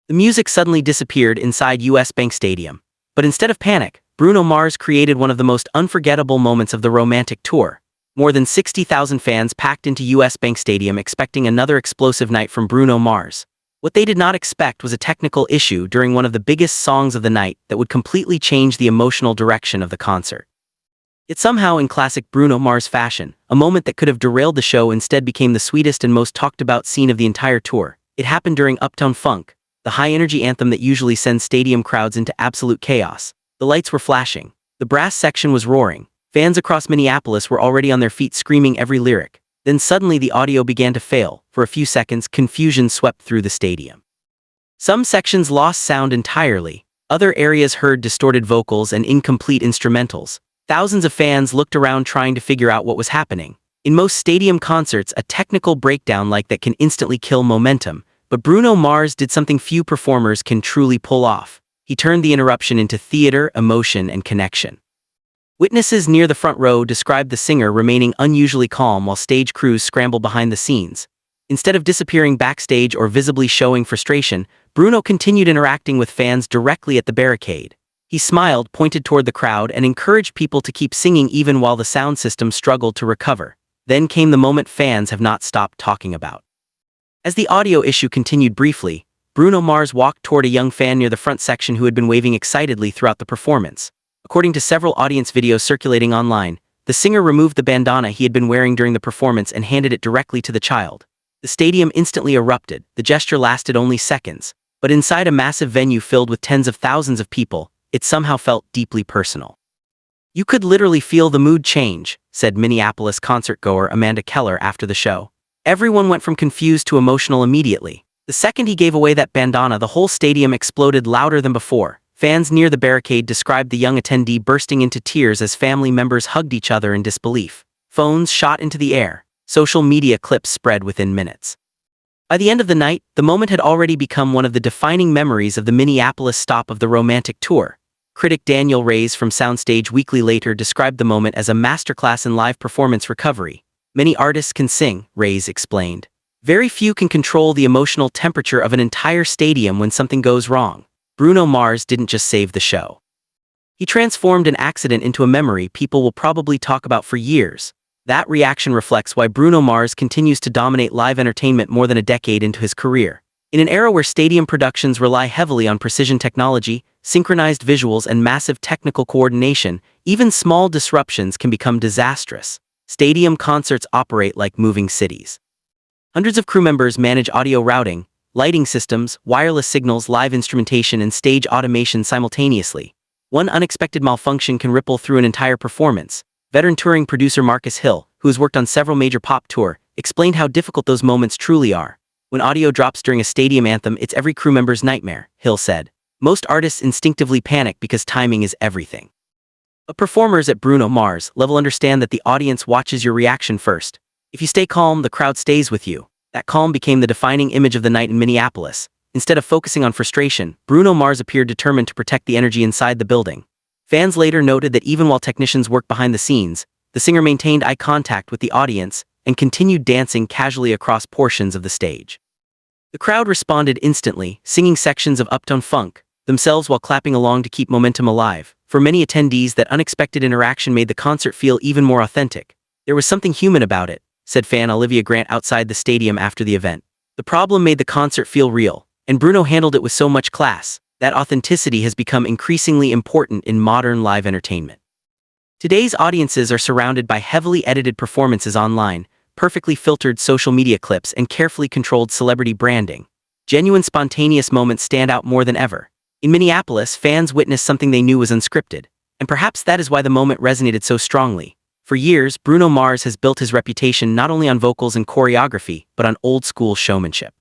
The music suddenly disappeared inside U.S. Bank Stadium. But instead of panic, Bruno Mars created one of the most unforgettable moments of the romantic tour. More than 60,000 fans packed into U.S. Bank Stadium expecting another explosive night from Bruno Mars. What they did not expect was a technical issue during one of the biggest songs of the night that would completely change the emotional direction of the concert. Yet somehow, in classic Bruno Mars fashion, a moment that could have derailed the show instead became the sweetest and most talked about scene of the entire tour. It happened during Uptown Funk, the high-energy anthem that usually sends stadium crowds into absolute chaos. The lights were flashing. The brass section was roaring. Fans across Minneapolis were already on their feet screaming every lyric. Then suddenly the audio began to fail. For a few seconds, confusion swept through the stadium. Some sections lost sound entirely. Other areas heard distorted vocals and incomplete instrumentals. Thousands of fans looked around trying to figure out what was happening. In most stadium concerts, a technical breakdown like that can instantly kill momentum. But Bruno Mars did something few performers can truly pull off. He turned the interruption into theater, emotion, and connection. Witnesses near the front row described the singer remaining unusually calm while stage crews scrambled behind the scenes. Instead of disappearing backstage or visibly showing frustration, Bruno continued interacting with fans directly at the barricade. He smiled, pointed toward the crowd, and encouraged people to keep singing even while the sound system struggled to recover. Then came the moment fans have not stopped talking about. As the audio issue continued briefly, Bruno Mars walked toward a young fan near the front section who had been waving excitedly throughout the performance. According to several audience videos circulating online, the singer removed the bandana he had been wearing during the performance and handed it directly to the child. The stadium instantly erupted. The gesture lasted only seconds, but inside a massive venue filled with tens of thousands of people, it somehow felt deeply personal. "You could literally feel the mood change," said Minneapolis concertgoer Amanda Keller after the show. "Everyone went from confused to emotional immediately. The second he gave away that bandana, the whole stadium exploded louder than before." Fans near the barricade described the young attendee bursting into tears as family members hugged each other in disbelief. Phones shot into the air. Social media clips spread within minutes. By the end of the night, the moment had already become one of the defining memories of the Minneapolis stop of the romantic tour. Critic Daniel Reyes from Soundstage Weekly later described the moment as a masterclass in live performance recovery. "Many artists can sing," Reyes explained. "Very few can control the emotional temperature of an entire stadium when something goes wrong." Bruno Mars didn't just save the show. He transformed an accident into a memory people will probably talk about for years. That reaction reflects why Bruno Mars continues to dominate live entertainment more than a decade into his career. In an era where stadium productions rely heavily on precision technology, synchronized visuals, and massive technical coordination, even small disruptions can become disastrous. Stadium concerts operate like moving cities. Hundreds of crew members manage audio routing, lighting systems, wireless signals, live instrumentation, and stage automation simultaneously. One unexpected malfunction can ripple through an entire performance. Veteran touring producer Marcus Hill, who has worked on several major pop tours, explained how difficult those moments truly are. "When audio drops during a stadium anthem, it's every crew member's nightmare," Hill said. "Most artists instinctively panic because timing is everything. But performers at Bruno Mars level understand that the audience watches your reaction first. If you stay calm, the crowd stays with you." That calm became the defining image of the night in Minneapolis. Instead of focusing on frustration, Bruno Mars appeared determined to protect the energy inside the building. Fans later noted that even while technicians worked behind the scenes, the singer maintained eye contact with the audience and continued dancing casually across portions of the stage. The crowd responded instantly, singing sections of Uptown Funk, themselves while clapping along to keep momentum alive. For many attendees, that unexpected interaction made the concert feel even more authentic. "There was something human about it," said fan Olivia Grant outside the stadium after the event. "The problem made the concert feel real, and Bruno handled it with so much class." That authenticity has become increasingly important in modern live entertainment. Today's audiences are surrounded by heavily edited performances online, perfectly filtered social media clips, and carefully controlled celebrity branding. Genuine spontaneous moments stand out more than ever. In Minneapolis, fans witnessed something they knew was unscripted, and perhaps that is why the moment resonated so strongly. For years, Bruno Mars has built his reputation not only on vocals and choreography, but on old-school showmanship.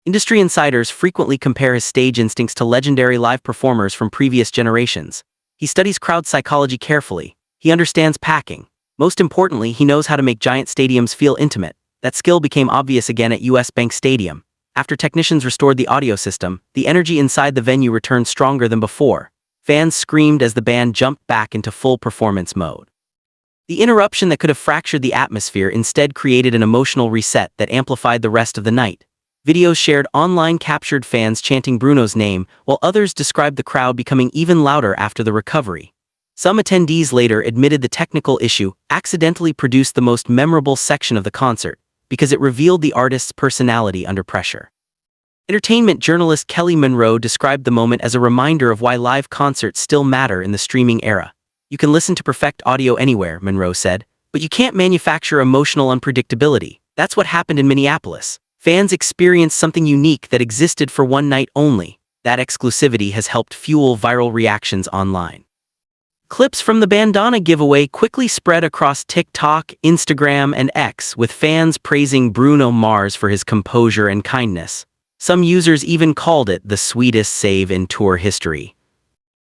Industry insiders frequently compare his stage instincts to legendary live performers from previous generations. He studies crowd psychology carefully. He understands packing. Most importantly, he knows how to make giant stadiums feel intimate. That skill became obvious again at U.S. Bank Stadium. After technicians restored the audio system, the energy inside the venue returned stronger than before. Fans screamed as the band jumped back into full performance mode. The interruption that could have fractured the atmosphere instead created an emotional reset that amplified the rest of the night. Videos shared online captured fans chanting Bruno's name, while others described the crowd becoming even louder after the recovery. Some attendees later admitted the technical issue accidentally produced the most memorable section of the concert, because it revealed the artist's personality under pressure. Entertainment journalist Kelly Monroe described the moment as a reminder of why live concerts still matter in the streaming era. "You can listen to perfect audio anywhere," Monroe said, "but you can't manufacture emotional unpredictability. That's what happened in Minneapolis. Fans experienced something unique that existed for one night only. That exclusivity has helped fuel viral reactions online." Clips from the bandana giveaway quickly spread across TikTok, Instagram, and X, with fans praising Bruno Mars for his composure and kindness. Some users even called it the sweetest save in tour history.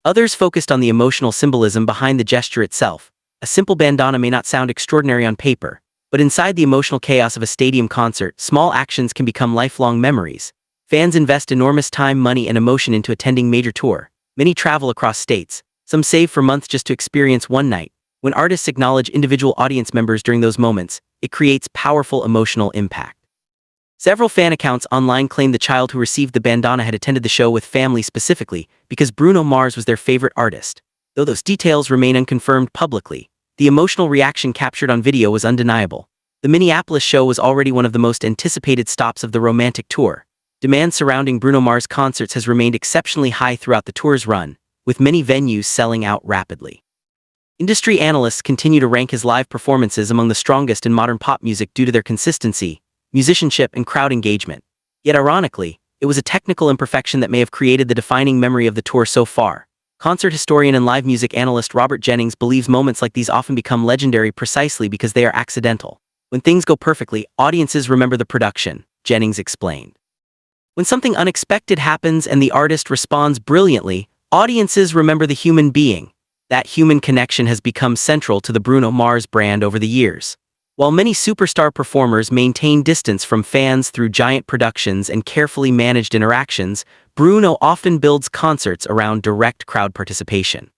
Others focused on the emotional symbolism behind the gesture itself. A simple bandana may not sound extraordinary on paper, but inside the emotional chaos of a stadium concert, small actions can become lifelong memories. Fans invest enormous time, money, and emotion into attending major tour. Many travel across states. Some save for months just to experience one night. When artists acknowledge individual audience members during those moments, it creates powerful emotional impact. Several fan accounts online claim the child who received the bandana had attended the show with family specifically because Bruno Mars was their favorite artist. Though those details remain unconfirmed publicly, the emotional reaction captured on video was undeniable. The Minneapolis show was already one of the most anticipated stops of the romantic tour. Demand surrounding Bruno Mars concerts has remained exceptionally high throughout the tour's run, with many venues selling out rapidly. Industry analysts continue to rank his live performances among the strongest in modern pop music due to their consistency, musicianship, and crowd engagement. Yet ironically, it was a technical imperfection that may have created the defining memory of the tour so far. Concert historian and live music analyst Robert Jennings believes moments like these often become legendary precisely because they are accidental. "When things go perfectly, audiences remember the production," Jennings explained. "When something unexpected happens and the artist responds brilliantly, audiences remember the human being." That human connection has become central to the Bruno Mars brand over the years. While many superstar performers maintain distance from fans through giant productions and carefully managed interactions, Bruno often builds concerts around direct crowd participation.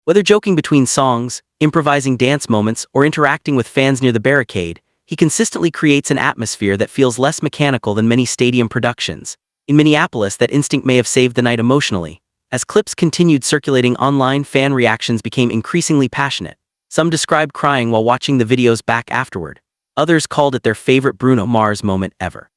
Whether joking between songs, improvising dance moments, or interacting with fans near the barricade, he consistently creates an atmosphere that feels less mechanical than many stadium productions. In Minneapolis, that instinct may have saved the night emotionally. As clips continued circulating online, fan reactions became increasingly passionate. Some described crying while watching the videos back afterward. Others called it their favorite Bruno Mars moment ever.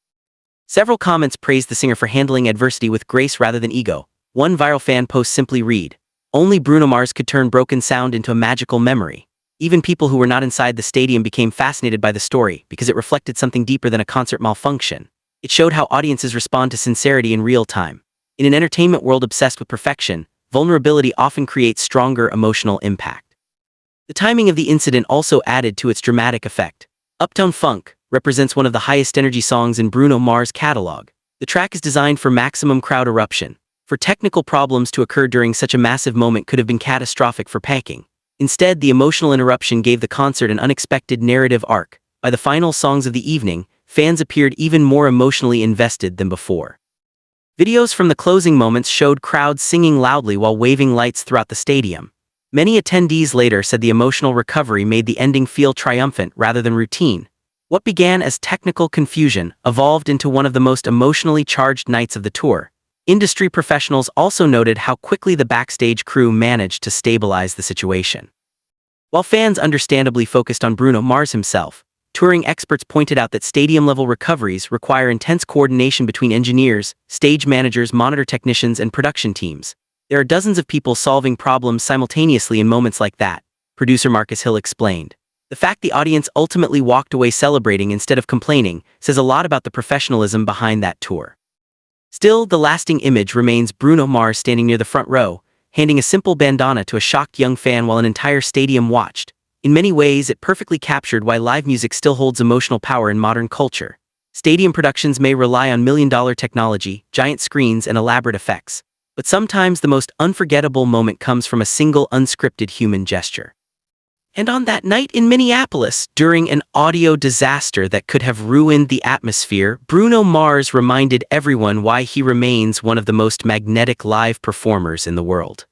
Several comments praised the singer for handling adversity with grace rather than ego. One viral fan post simply read, "Only Bruno Mars could turn broken sound into a magical memory." Even people who were not inside the stadium became fascinated by the story because it reflected something deeper than a concert malfunction. It showed how audiences respond to sincerity in real time. In an entertainment world obsessed with perfection, vulnerability often creates stronger emotional impact. The timing of the incident also added to its dramatic effect. Uptown Funk represents one of the highest energy songs in Bruno Mars' catalog. The track is designed for maximum crowd eruption. For technical problems to occur during such a massive moment could have been catastrophic for panicking. Instead, the emotional interruption gave the concert an unexpected narrative arc. By the final songs of the evening, fans appeared even more emotionally invested than before. Videos from the closing moments showed crowds singing loudly while waving lights throughout the stadium. Many attendees later said the emotional recovery made the ending feel triumphant rather than routine. What began as technical confusion evolved into one of the most emotionally charged nights of the tour. Industry professionals also noted how quickly the backstage crew managed to stabilize the situation. While fans understandably focused on Bruno Mars himself, touring experts pointed out that stadium-level recoveries require intense coordination between engineers, stage managers, monitor technicians, and production teams. There are dozens of people solving problems simultaneously in moments like that, producer Marcus Hill explained. The fact the audience ultimately walked away celebrating instead of complaining says a lot about the professionalism behind that tour. Still, the lasting image remains Bruno Mars standing near the front row, handing a simple bandana to a shocked young fan while an entire stadium watched. In many ways, it perfectly captured why live music still holds emotional power in modern culture. Stadium productions may rely on million-dollar technology, giant screens, and elaborate effects. But sometimes the most unforgettable moment comes from a single unscripted human gesture. And on that night in Minneapolis, during an audio disaster that could have ruined the atmosphere, Bruno Mars reminded everyone why he remains one of the most magnetic live performers in the world.